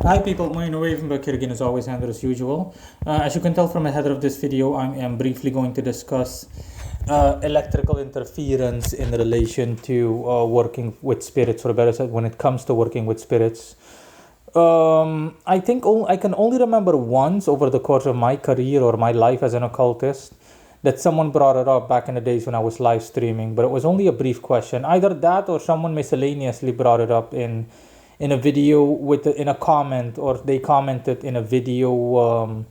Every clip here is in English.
Hi people, my name is Ravenberg here again as always and as usual. As you can tell from the header of this video, I am briefly going to discuss electrical interference in relation to working with spirits, or better said, when it comes to working with spirits. I think I can only remember once over the course of my career or my life as an occultist that someone brought it up back in the days when I was live streaming, but it was only a brief question. Either that or someone miscellaneously brought it up in a video in a comment, or they commented in a video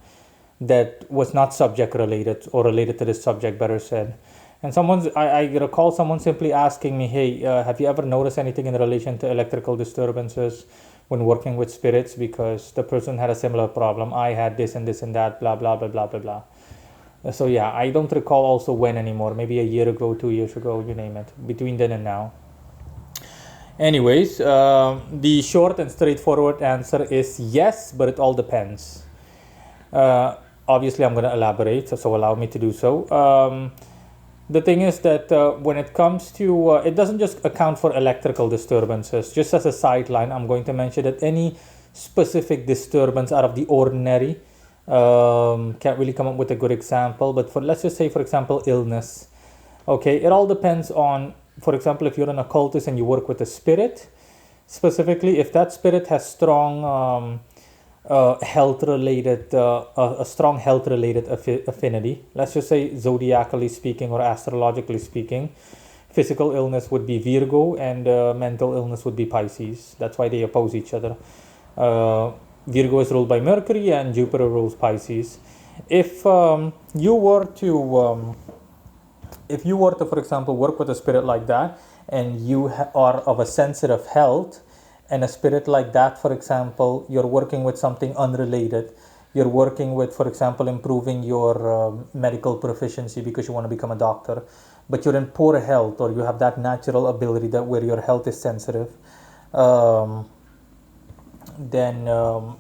that was not subject related or related to this subject, better said. And I recall someone simply asking me, hey, have you ever noticed anything in relation to electrical disturbances when working with spirits? Because the person had a similar problem. I had this and this and that, blah, blah, blah, blah, blah, blah. So yeah, I don't recall also when anymore, maybe a year ago, 2 years ago, you name it, between then and now. Anyways, the short and straightforward answer is yes, but it all depends. Obviously, I'm going to elaborate, so allow me to do so. The thing is that when it comes to, it doesn't just account for electrical disturbances. Just as a sideline, I'm going to mention that any specific disturbance out of the ordinary, can't really come up with a good example, but let's just say, for example, illness. Okay, it all depends on, for example, if you're an occultist and you work with a spirit, specifically, if that spirit has strong health-related, a strong health-related affinity, let's just say zodiacally speaking or astrologically speaking, physical illness would be Virgo and mental illness would be Pisces. That's why they oppose each other. Virgo is ruled by Mercury and Jupiter rules Pisces. If you were to for example, work with a spirit like that, and you are of a sensitive health, and a spirit like that, for example, you're working with something unrelated, you're working with, for example, improving your medical proficiency because you want to become a doctor, but you're in poor health, or you have that natural ability that where your health is sensitive, then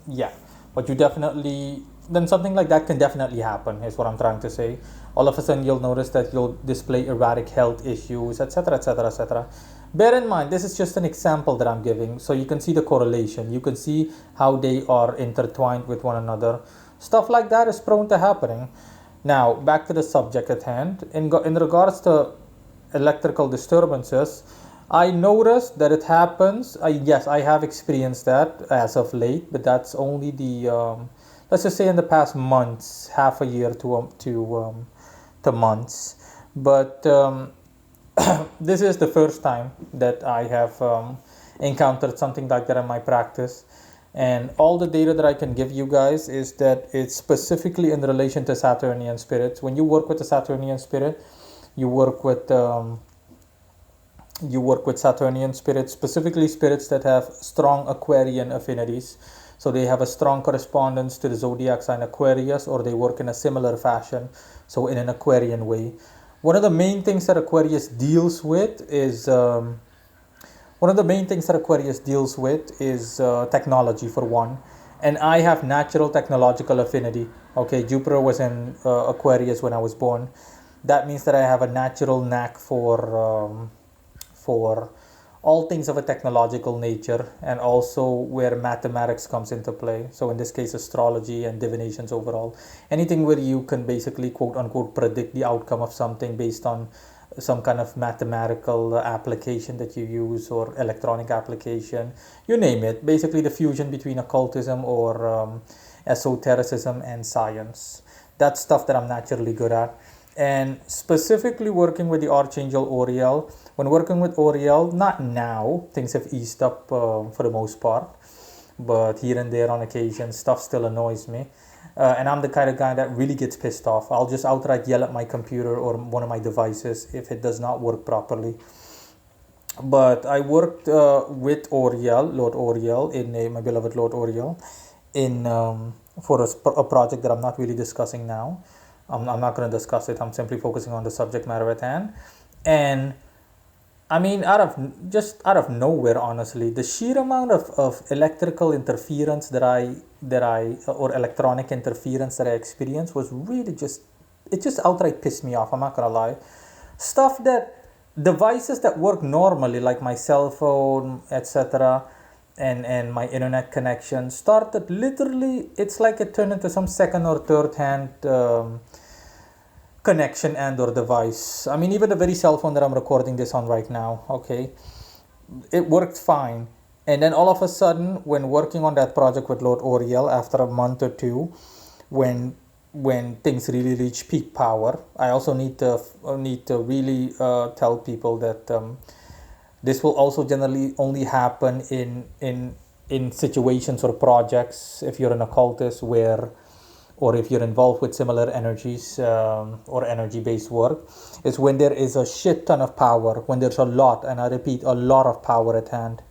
yeah, but you definitely, then something like that can definitely happen, is what I'm trying to say. All of a sudden you'll notice that you'll display erratic health issues, etc., etc., etc. Bear in mind, this is just an example that I'm giving, so you can see the correlation, you can see how they are intertwined with one another. Stuff like that is prone to happening. Now back to the subject at hand. In regards to electrical disturbances, I noticed that it happens. Yes, I have experienced that as of late, but that's only the let's just say in the past months, half a year to months. But this is the first time that I have encountered something like that in my practice. And all the data that I can give you guys is that it's specifically in relation to Saturnian spirits. When you work with a Saturnian spirit, you work with Saturnian spirits, specifically spirits that have strong Aquarian affinities. So they have a strong correspondence to the zodiac sign Aquarius, or they work in a similar fashion, so in an Aquarian way. One of the main things that Aquarius deals with is technology, for one. And I have natural technological affinity. Okay, Jupiter was in Aquarius when I was born. That means that I have a natural knack for all things of a technological nature, and also where mathematics comes into play. So in this case, astrology and divinations overall. Anything where you can basically, quote unquote, predict the outcome of something based on some kind of mathematical application that you use, or electronic application, you name it. Basically the fusion between occultism or esotericism and science. That's stuff that I'm naturally good at. And specifically working with the Archangel Oriel. When working with Oriel, not now, things have eased up for the most part, but here and there on occasion, stuff still annoys me. And I'm the kind of guy that really gets pissed off. I'll just outright yell at my computer or one of my devices if it does not work properly. But I worked with Oriel, Lord Oriel, my beloved Lord Oriel, in for a project that I'm not really discussing now. I'm not going to discuss it. I'm simply focusing on the subject matter at hand. And I mean, out of nowhere, honestly, the sheer amount of electrical interference or electronic interference that I experienced was really it just outright pissed me off. I'm not going to lie. Stuff that, devices that work normally, like my cell phone, etc., and my internet connection started literally, it's like it turned into some second or third hand connection and or device. I mean, even the very cell phone that I'm recording this on right now, okay, it worked fine. And then all of a sudden, when working on that project with Lord Oriel, after a month or two, when when things really reach peak power, I also need to really tell people that this will also generally only happen in situations or projects if you're an occultist where, or if you're involved with similar energies or energy based work, is when there is a shit ton of power, when there's a lot, and I repeat, a lot of power at hand.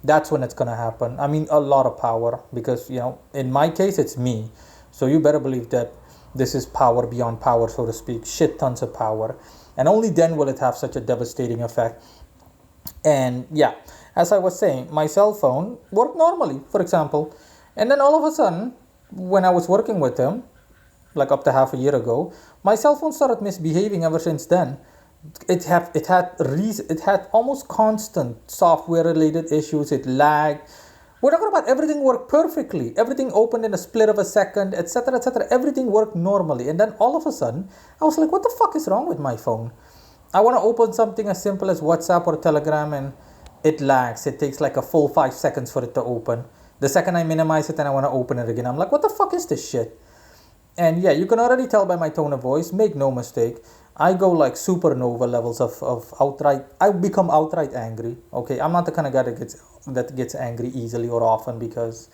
That's when it's going to happen. I mean, a lot of power, because, in my case, it's me. So you better believe that this is power beyond power, so to speak, shit tons of power. And only then will it have such a devastating effect. And yeah, as I was saying, my cell phone worked normally, for example. And then all of a sudden, when I was working with him, like up to half a year ago, my cell phone started misbehaving ever since then. It had almost constant software related issues. It lagged. We're talking about everything worked perfectly. Everything opened in a split of a second, etc., etc. Everything worked normally. And then all of a sudden, I was like, what the fuck is wrong with my phone? I want to open something as simple as WhatsApp or Telegram, and it lags. It takes like a full 5 seconds for it to open. The second I minimize it and I want to open it again, I'm like, what the fuck is this shit? And yeah, you can already tell by my tone of voice, make no mistake, I go like supernova levels of outright, I become outright angry. Okay, I'm not the kind of guy that gets angry easily or often, because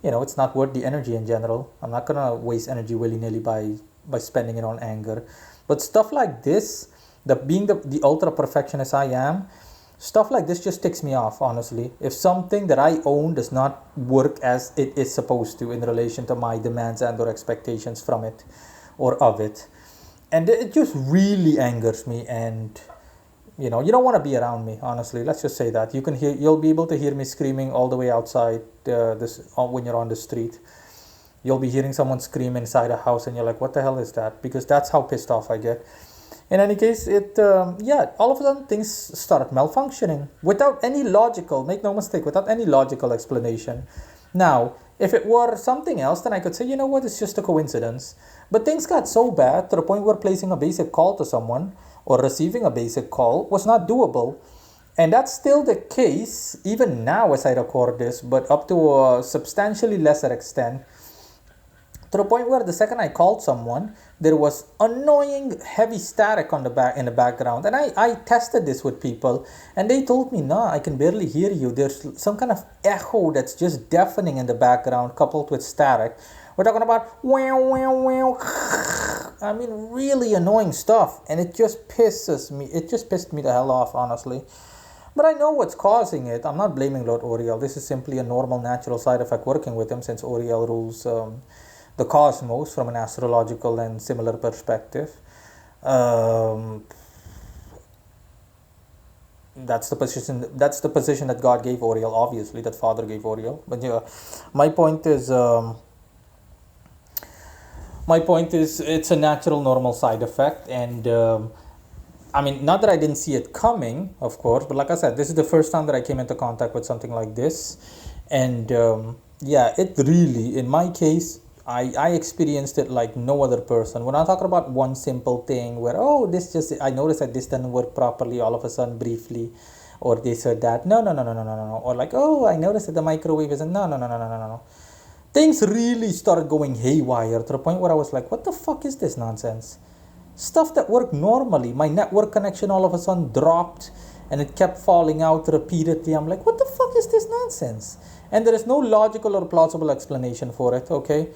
it's not worth the energy in general. I'm not gonna waste energy willy-nilly by spending it on anger. But stuff like this, being the ultra perfectionist I am, stuff like this just ticks me off, honestly. If something that I own does not work as it is supposed to in relation to my demands and or expectations from it or of it, and it just really angers me, and you don't want to be around me, honestly. Let's just say that. You'll be able to hear me screaming all the way outside when you're on the street. You'll be hearing someone scream inside a house, and you're like, what the hell is that? Because that's how pissed off I get. In any case, all of a sudden things start malfunctioning without any logical, make no mistake, without any logical explanation. Now, if it were something else, then I could say, you know what, it's just a coincidence. But things got so bad to the point where placing a basic call to someone or receiving a basic call was not doable. And that's still the case even now as I record this, but up to a substantially lesser extent. To the point where the second I called someone, there was annoying heavy static on the back in the background. And I tested this with people, and they told me, nah, I can barely hear you. There's some kind of echo that's just deafening in the background coupled with static. We're talking about wow, wow, wow. I mean, really annoying stuff. And it just pisses me. It just pissed me the hell off, honestly. But I know what's causing it. I'm not blaming Lord Oriel. This is simply a normal, natural side effect working with him, since Oriel rules the cosmos from an astrological and similar perspective. That's the position. That's the position that God gave Oriel. Obviously, that Father gave Oriel. But yeah, my point is. It's a natural, normal side effect, and I mean, not that I didn't see it coming, of course, but like I said, this is the first time that I came into contact with something like this, and yeah, it really, in my case, I experienced it like no other person. We're not talking about one simple thing where, I noticed that this doesn't work properly all of a sudden briefly, or this or that. No, no, no, no, no, no, no. Or like, I noticed that the microwave isn't. No, no, no, no, no, no, no. Things really started going haywire to the point where I was like, what the fuck is this nonsense? Stuff that worked normally. My network connection all of a sudden dropped, and it kept falling out repeatedly. I'm like, what the fuck is this nonsense? And there is no logical or plausible explanation for it, okay?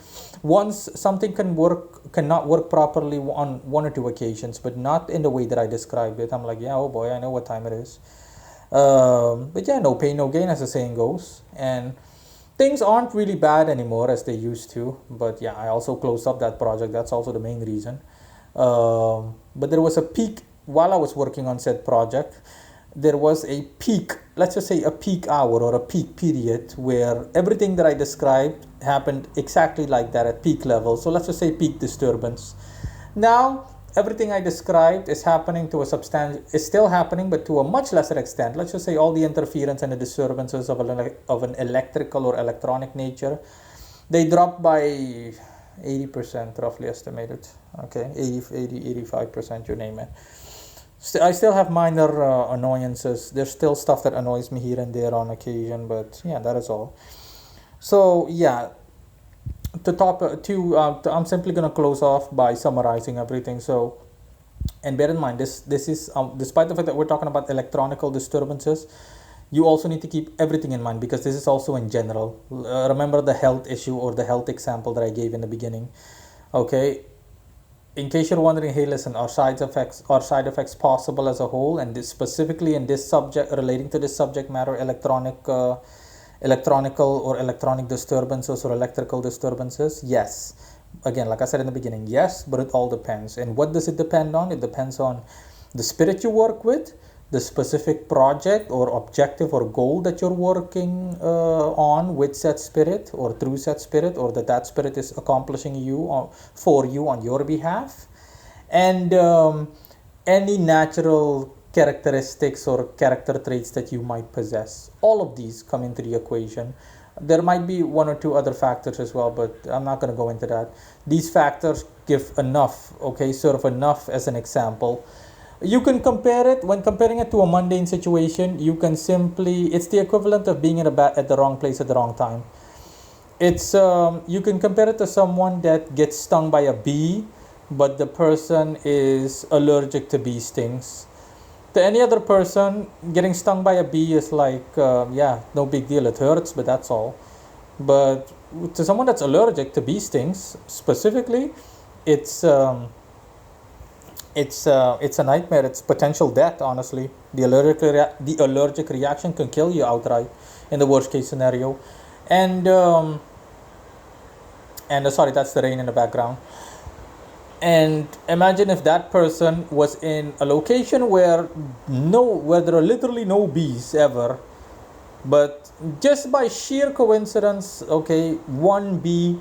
Once something cannot work properly on one or two occasions, but not in the way that I described it. I'm like, yeah, oh boy, I know what time it is. But yeah, no pain, no gain, as the saying goes. And things aren't really bad anymore as they used to. But yeah, I also closed up that project. That's also the main reason. But there was a peak while I was working on said project. There was a peak, let's just say a peak hour or a peak period, where everything that I described happened exactly like that at peak level. So let's just say peak disturbance. Now, everything I described is happening to a is still happening, but to a much lesser extent. Let's just say all the interference and the disturbances of an electrical or electronic nature, they drop by 80%, roughly estimated. Okay, 85%, you name it. I still have minor annoyances. There's still stuff that annoys me here and there on occasion, but yeah, that is all. So yeah, I'm simply gonna close off by summarizing everything. So, and bear in mind, this is despite the fact that we're talking about electronical disturbances, you also need to keep everything in mind because this is also in general. Remember the health issue or the health example that I gave in the beginning. Okay, in case you're wondering, hey, listen, are side effects possible as a whole, and this specifically in this subject, relating to this subject matter, electronical or electronic disturbances or electrical disturbances? Yes. Again, like I said in the beginning, yes, but it all depends. And what does it depend on? It depends on the spirit you work with, the specific project or objective or goal that you're working on with said spirit or through said spirit, or that spirit is accomplishing for you on your behalf, and any natural characteristics or character traits that you might possess. All of these come into the equation. There might be one or two other factors as well, but I'm not going to go into that. These factors give enough, okay, sort of enough as an example. You can compare it, when comparing it to a mundane situation, you can simply, it's the equivalent of being at the wrong place at the wrong time. It's you can compare it to someone that gets stung by a bee, but the person is allergic to bee stings. To any other person, getting stung by a bee is like, yeah, no big deal. It hurts, but that's all. But to someone that's allergic to bee stings, specifically, it's it's a nightmare. It's potential death. Honestly, the allergic reaction can kill you outright in the worst case scenario. And sorry, that's the rain in the background. And imagine if that person was in a location where there are literally no bees ever, but just by sheer coincidence, okay, one bee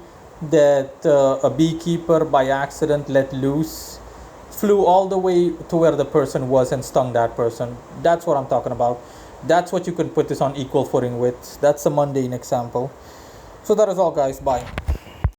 that a beekeeper by accident let loose flew all the way to where the person was and stung that person. That's what I'm talking about. That's what you can put this on equal footing with. That's a mundane example. So that is all, guys. Bye.